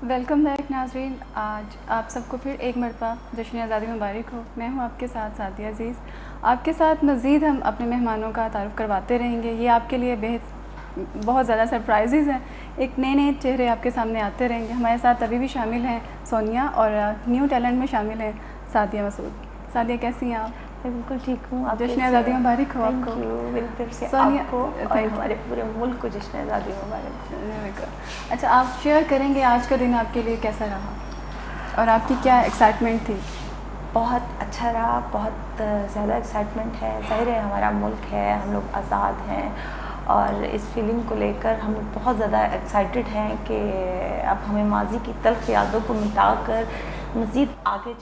Welcome back ناظرین. آج آپ سب کو پھر ایک مرتبہ جشن آزادی مبارک ہو. میں ہوں آپ کے ساتھ سعدیہ عزیز. آپ کے ساتھ مزید ہم اپنے مہمانوں کا تعارف کرواتے رہیں گے. یہ آپ کے لیے بہت زیادہ سرپرائزز ہیں. ایک نئے چہرے آپ کے سامنے آتے رہیں گے. ہمارے ساتھ ابھی بھی شامل ہیں سونیا, اور نیو ٹیلنٹ میں شامل ہیں سعدیہ مسعود. سعدیہ کیسی ہیں آپ؟ میں بالکل ٹھیک ہوں. جشن آزادی مبارک ہو آپ کو. میری طرف سے سونیا آپ کو اور ہمارے پورے ملک کو جشن آزادی مبارک. اچھا, آپ شیئر کریں گے آج کا دن آپ کے لیے کیسا رہا اور آپ کی کیا ایکسائٹمنٹ تھی؟ بہت اچھا رہا, بہت زیادہ ایکسائٹمنٹ ہے. ظاہر ہے ہمارا ملک ہے, ہم لوگ آزاد ہیں, اور اس فیلنگ کو لے کر ہم لوگ بہت زیادہ ایکسائٹیڈ ہیں کہ اب ہمیں ماضی کی تلخ یادوں کو مٹا کر مزید آگے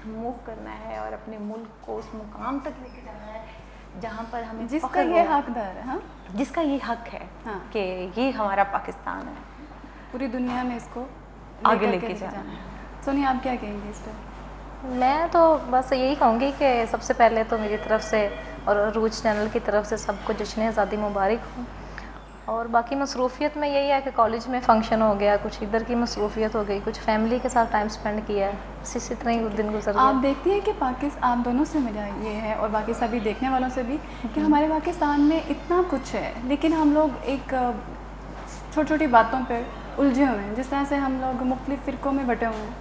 موو کرنا ہے اور اپنے ملک کو اس مقام تک لے کے جانا ہے جہاں پر ہمیں جس کا یہ حقدار ہے. ہاں, جس کا یہ حق ہے کہ یہ ہمارا پاکستان ہے, پوری دنیا میں اس کو آگے لے کے جانا ہے. سونیا, آپ کیا کہیں گے اس پہ؟ میں تو بس یہی کہوں گی کہ سب سے پہلے تو میری طرف سے اور عروج چینل کی طرف سے سب کو جشن آزادی مبارک ہوں. اور باقی مصروفیت میں یہی ہے کہ کالج میں فنکشن ہو گیا, کچھ ادھر کی مصروفیت ہو گئی, کچھ فیملی کے ساتھ ٹائم سپینڈ کیا ہے, اسی طرح ہی دن گزر گیا. آپ دیکھتی ہیں کہ آپ دونوں سے مجھے یہ ہے اور باقی سبھی دیکھنے والوں سے بھی کہ ہمارے پاکستان میں اتنا کچھ ہے, لیکن ہم لوگ ایک چھوٹی چھوٹی باتوں پہ الجھے ہوئے ہیں. جس طرح سے ہم لوگ مختلف فرقوں میں بٹے ہوئے ہیں,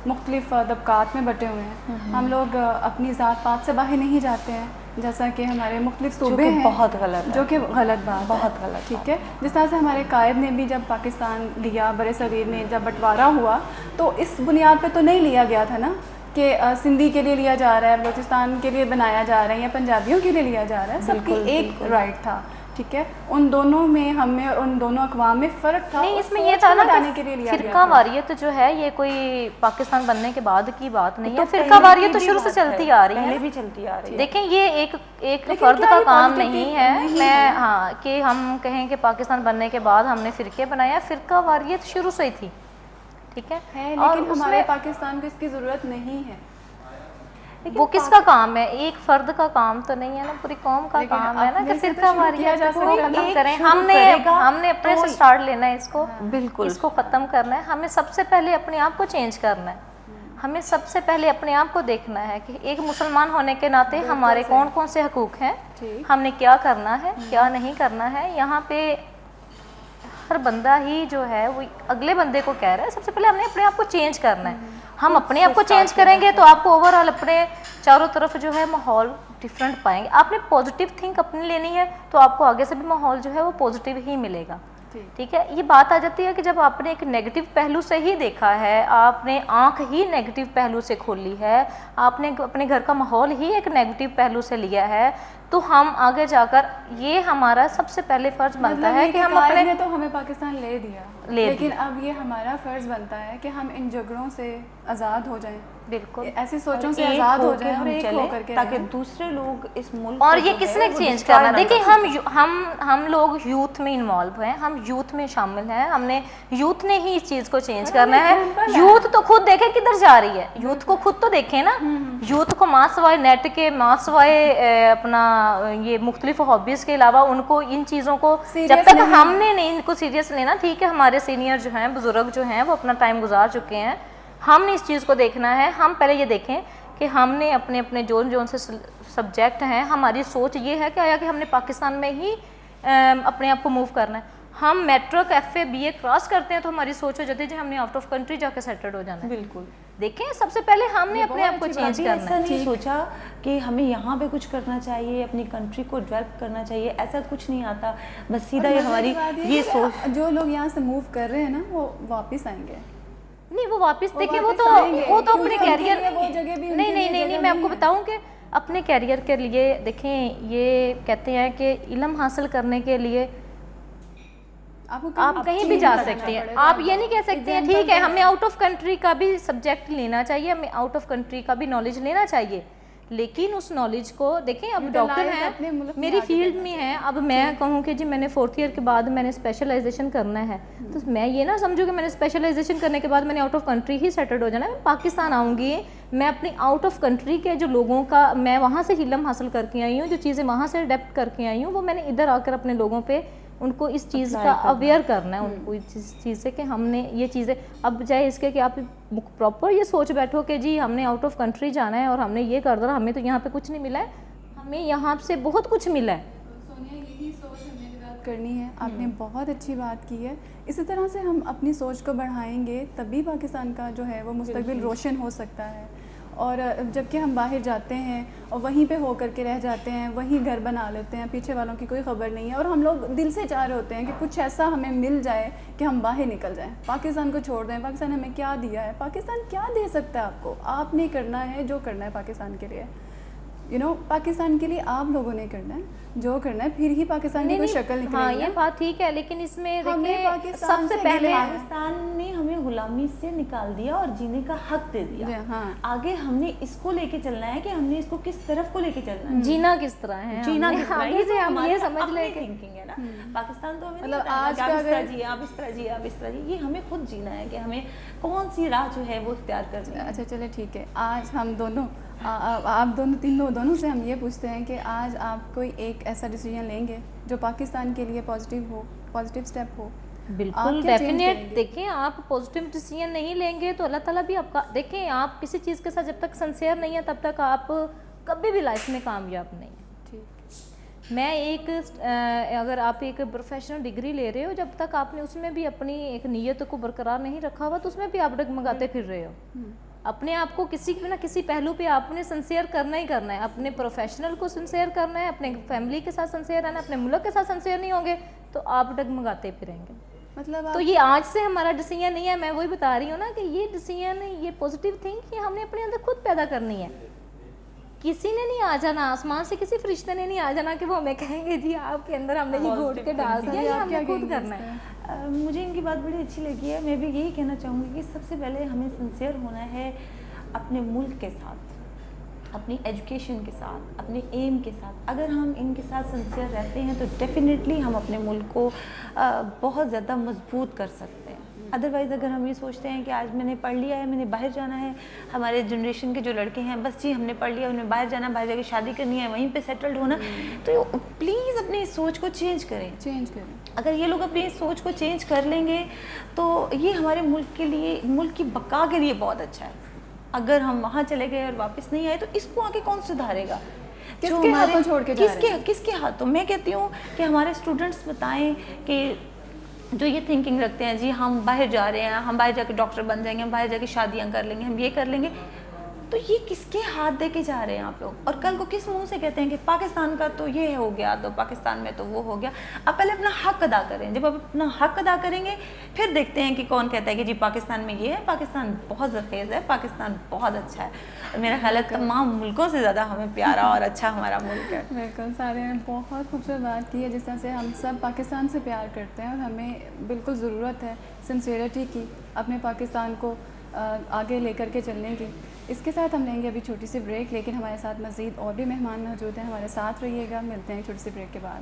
مختلف طبقات میں بٹے ہوئے ہیں. ہم لوگ اپنی ذات پات سے باہر نہیں جاتے ہیں, جیسا کہ ہمارے مختلف صوبے ہیں, بہت غلط, جو کہ غلط بات ہے, بہت غلط. ٹھیک ہے, جس طرح سے ہمارے قائد نے بھی جب پاکستان لیا, برِ صغیر میں جب بٹوارا ہوا, تو اس بنیاد پہ تو نہیں لیا گیا تھا نا کہ سندھی کے لیے لیا جا رہا ہے, بلوچستان کے لیے بنایا جا رہا ہے, یا پنجابیوں کے لیے لیا جا رہا ہے. سب کی ایک رائٹ تھا, ٹھیک ہے. ان دونوں میں, ہم میں اور ان دونوں اقوام میں فرق تھا. نہیں, اس میں یہ تھا نا کہ فرقہ واریت جو ہے یہ کوئی پاکستان بننے کے بعد کی بات نہیں ہے. فرقہ واریت تو شروع سے چلتی آ رہی ہے, پہلے بھی چلتی آ رہی ہے. دیکھیں یہ ایک فرد کا کام نہیں ہے میں کہ ہم کہیں کہ پاکستان بننے کے بعد ہم نے فرقے بنایا. فرقہ واریت شروع سے ہی تھی, ٹھیک ہے, لیکن ہمارے پاکستان کو اس کی ضرورت نہیں ہے. وہ کس کا کام ہے؟ ایک فرد کا کام تو نہیں ہے نا, پوری قوم کا کام ہے نا کہ فرقہ واریت کو ختم کریں. ہم نے اپنے سے سٹارٹ لینا ہے اس کو, بالکل اس کو ختم کرنا ہے. ہمیں سب سے پہلے اپنے آپ کو چینج کرنا ہے. ہمیں سب سے پہلے اپنے آپ کو دیکھنا ہے کہ ایک مسلمان ہونے کے ناطے ہمارے کون کون سے حقوق ہیں, ہم نے کیا کرنا ہے, کیا نہیں کرنا ہے. یہاں پہ ہر بندہ ہی جو ہے وہ اگلے بندے کو کہہ رہا ہے سب سے پہلے ہم نے اپنے آپ کو چینج کرنا ہے. ہم اپنے آپ کو چینج کریں گے تو آپ کو اوور آل اپنے چاروں طرف جو ہے ماحول ڈفرینٹ پائیں گے. آپ نے پازیٹیو تھنک اپنی لینی ہے تو آپ کو آگے سے بھی ماحول جو ہے وہ پازیٹیو ہی ملے گا, ٹھیک ہے. یہ بات آ جاتی ہے کہ جب آپ نے ایک نیگیٹو پہلو سے ہی دیکھا ہے, آپ نے آنکھ ہی نیگیٹو پہلو سے کھولی ہے, آپ نے اپنے گھر کا ماحول ہی ایک نیگیٹو پہلو سے لیا ہے, تو ہم آگے جا کر یہ ہمارا سب سے پہلے فرض بنتا ہے کہ ہم اپنے تو ہمیں پاکستان لے دیا, لیکن اب یہ ہمارا فرض بنتا ہے کہ ہم ان جھگڑوں سے آزاد ہو جائیں, بالکل ایسی سوچوں سے آزاد ہو جائیں اور ایک ہو کر کے تاکہ دوسرے لوگ اس ملک اور یہ کس نے چینج کرنا. دیکھیں ہم لوگ یوتھ میں انوالو ہیں, ہم یوتھ میں شامل ہیں, ہم نے یوتھ نے ہی اس چیز کو چینج کرنا ہے. یوتھ تو خود دیکھیں کدھر جا رہی ہے, یوتھ کو خود تو دیکھیں نا. یوتھ کو ماں سوائے نیٹ کے, ماں سوائے اپنا یہ مختلف ہابیز کے علاوہ ان کو ان چیزوں کو جب تک ہم نے نہیں ان کو سیریس لینا, ٹھیک ہے, ہمارے سینئر جو ہیں, بزرگ جو ہیں, وہ اپنا ٹائم گزار چکے ہیں, ہم نے اس چیز کو دیکھنا ہے. ہم پہلے یہ دیکھیں کہ ہم نے اپنے جون سے سبجیکٹ ہیں, ہماری سوچ یہ ہے کہ آیا کہ ہم نے پاکستان میں ہی اپنے آپ کو موو کرنا ہے. ہم matric F A B A cross کرتے ہیں تو ہماری سوچ ہو جاتی ہے کہ ہم نے آؤٹ آف کنٹری جا کے سیٹلڈ ہو جانا ہے. بالکل, دیکھیں سب سے پہلے ہم نے اپنے آپ کو چینج کرنا ہے. ایسا نہیں سوچا کہ ہمیں یہاں پہ کچھ کرنا چاہیے, اپنی کنٹری کو ڈیولپ کرنا چاہیے, ایسا کچھ نہیں آتا. بس سیدھا یہ ہماری یہ سوچ, جو لوگ یہاں سے موو کر رہے ہیں نا وہ واپس آئیں گے. نہیں وہ واپس دیکھیں, وہ تو اپنے کیریئر نہیں میں آپ کو بتاؤں کہ اپنے کیریئر کے لیے دیکھیں, یہ کہتے ہیں کہ علم حاصل کرنے کے لیے آپ کہیں بھی جا سکتے ہیں. آپ یہ نہیں کہہ سکتے ہیں ٹھیک ہے ہمیں آؤٹ آف کنٹری کا بھی سبجیکٹ لینا چاہیے, ہمیں آؤٹ آف کنٹری کا بھی نالج لینا چاہیے, لیکن اس نالج کو دیکھیں. اب ڈاکٹر ہیں, میری فیلڈ میں ہیں, اب میں کہوں کہ جی میں نے 4th ایئر کے بعد میں نے اسپیشلائزیشن کرنا ہے, تو میں یہ نہ سمجھوں کہ میں نے اسپیشلائزیشن کرنے کے بعد میں نے آؤٹ آف کنٹری ہی سیٹلڈ ہو جانا ہے. میں پاکستان آؤں گی, میں اپنی آؤٹ آف کنٹری کے جو لوگوں کا میں وہاں سے علم حاصل کر کے آئی ہوں, جو چیزیں وہاں سے اڈیپٹ کر کے آئی ہوں, وہ میں نے ادھر آ کر اپنے لوگوں پہ ان کو اس چیز کا اویئر کرنا ہے ان کو اس چیز سے کہ ہم نے یہ چیزیں، اب بجائے اس کے کہ آپ پراپر یہ سوچ بیٹھو کہ جی ہم نے آؤٹ آف کنٹری جانا ہے اور ہم نے یہ کر دیا، ہمیں تو یہاں پہ کچھ نہیں ملا ہے، ہمیں یہاں سے بہت کچھ ملا ہے. سونیا یہی سوچ ہمیں ڈیولپ کرنی ہے. آپ نے بہت اچھی بات کی ہے. اسی طرح سے ہم اپنی سوچ کو بڑھائیں گے تبھی پاکستان کا جو ہے وہ مستقبل روشن ہو سکتا ہے. اور جب کہ ہم باہر جاتے ہیں اور وہیں پہ ہو کر کے رہ جاتے ہیں، وہیں گھر بنا لیتے ہیں، پیچھے والوں کی کوئی خبر نہیں ہے، اور ہم لوگ دل سے چاہ رہے ہوتے ہیں کہ کچھ ایسا ہمیں مل جائے کہ ہم باہر نکل جائیں، پاکستان کو چھوڑ دیں. پاکستان ہمیں کیا دیا ہے؟ پاکستان کیا دے سکتا ہے آپ کو؟ آپ نے کرنا ہے جو کرنا ہے پاکستان کے لیے. پاکستان کے لیے آپ لوگوں نے کرنا ہے جو کرنا ہے، پھر ہی پاکستان کی کوئی شکل نکلے گی. ہاں یہ بات ٹھیک ہے، لیکن اس میں دیکھیں سب سے پہلے پاکستان نے ہمیں غلامی سے نکال دیا اور جینے کا حق دے دیا. آگے ہم نے اس کو لے کے چلنا ہے کہ ہم نے اس کو کس طرف کو لے کے چلنا ہے، جینا کس طرح ہے، جینا کس طرح ہے. ہم یہ سمجھ لیں کہ تھنکنگ ہے نا پاکستان تو ہمیں مطلب آج آپ اس طرح جیے، آپ اس طرح جیے، آپ اس طرح جیے. یہ ہمیں خود جینا ہے کہ ہمیں کون سی راہ جو ہے وہ اختیار کرنی ہے. اچھا چلے ٹھیک ہے. آج ہم دونوں آپ دونوں سے ہم یہ پوچھتے ہیں کہ آج آپ کوئی ایک ایسا ڈیسیجن لیں گے جو پاکستان کے لیے پازیٹیو اسٹیپ ہو. بالکل ڈیفینیٹ. دیکھیں آپ پازیٹیو ڈیسیجن نہیں لیں گے تو اللہ تعالیٰ بھی آپ کا، دیکھیں آپ کسی چیز کے ساتھ جب تک سنسیئر نہیں ہے تب تک آپ کبھی بھی لائف میں کامیاب نہیں ہیں. میں اگر آپ ایک پروفیشنل ڈگری لے رہے ہو، جب تک آپ نے اس میں بھی اپنی ایک نیت کو برقرار نہیں رکھا ہوا تو اس میں بھی آپ ڈگمگاتے پھر رہے ہو. اپنے آپ کو کسی نہ کسی پہلو پہ آپ نے سنسیئر کرنا ہی کرنا ہے. اپنے پروفیشنل کو سنسیئر کرنا ہے، اپنے فیملی کے ساتھ سنسیئر رہنا ہے. اپنے ملک کے ساتھ سنسیئر نہیں ہوں گے تو آپ ڈگمگاتے پھر رہیں گے. مطلب تو یہ آج سے ہمارا ڈیسیجن نہیں ہے. میں وہی بتا رہی ہوں نا کہ یہ ڈیسیجن، یہ پازیٹیو تھنک یہ ہم نے اپنے اندر خود پیدا کرنی ہے. کسی نے نہیں آ جانا، آسمان سے کسی فرشتے نے نہیں آ جانا کہ وہ ہمیں کہیں گے جی آپ کے اندر ہم نے یہ گھوٹ کے ڈال دیا، یہ ہم نے خود کرنا ہے. مجھے ان کی بات بڑی اچھی لگی ہے. میں بھی یہی کہنا چاہوں گی کہ سب سے پہلے ہمیں سنسیئر ہونا ہے اپنے ملک کے ساتھ، اپنی ایجوکیشن کے ساتھ، اپنے ایم کے ساتھ. اگر ہم ان کے ساتھ سنسیئر رہتے ہیں تو ڈیفینیٹلی ہم اپنے ملک کو بہت زیادہ مضبوط کر سکتے ہیں. ادروائز اگر ہم یہ سوچتے ہیں کہ آج میں نے پڑھ لیا ہے، میں نے باہر جانا ہے، ہمارے جنریشن کے جو لڑکے ہیں بس جی ہم نے پڑھ لیا، انہیں باہر جانا، باہر جا کے شادی کرنی ہے، وہیں پہ سیٹلڈ ہونا، تو پلیز اپنی سوچ کو چینج کریں. اگر یہ لوگ اپنی سوچ کو چینج کر لیں گے تو یہ ہمارے ملک کے لیے، ملک کی بقا کے لیے بہت اچھا ہے. اگر ہم وہاں چلے گئے اور واپس نہیں آئے تو اس کو آگے کون سدھارے گا؟ کس کے ہاتھوں چھوڑ کے جا رہے ہیں؟ کس کے ہاتھوں؟ میں کہتی ہوں کہ ہمارے اسٹوڈنٹس بتائیں کہ جو یہ تھنکنگ رکھتے ہیں جی ہم باہر جا رہے ہیں، ہم باہر جا کے ڈاکٹر بن جائیں گے، ہم باہر جا کے شادیاں کر لیں گے، ہم یہ کر لیں گے، تو یہ کس کے ہاتھ دے کے جا رہے ہیں آپ لوگ؟ اور کل کو کس منہ سے کہتے ہیں کہ پاکستان کا تو یہ ہو گیا، تو پاکستان میں تو وہ ہو گیا. آپ پہلے اپنا حق ادا کریں. جب آپ اپنا حق ادا کریں گے پھر دیکھتے ہیں کہ کون کہتا ہے کہ جی پاکستان میں یہ ہے. پاکستان بہت زرخیز ہے، پاکستان بہت اچھا ہے. میرا خیال ہے تمام ملکوں سے زیادہ ہمیں پیارا اور اچھا ہمارا ملک ہے. بالکل، سارے نے بہت خوبصورت بات کی ہے. جس طرح سے ہم سب پاکستان سے پیار کرتے ہیں اور ہمیں بالکل ضرورت ہے سنسیئرٹی کی، اپنے پاکستان کو آگے لے کر کے چلنے کی. اس کے ساتھ ہم لیں گے ابھی چھوٹی سی بریک، لیکن ہمارے ساتھ مزید اور بھی مہمان موجود ہیں. ہمارے ساتھ رہیے گا. ملتے ہیں چھوٹی سی بریک کے بعد.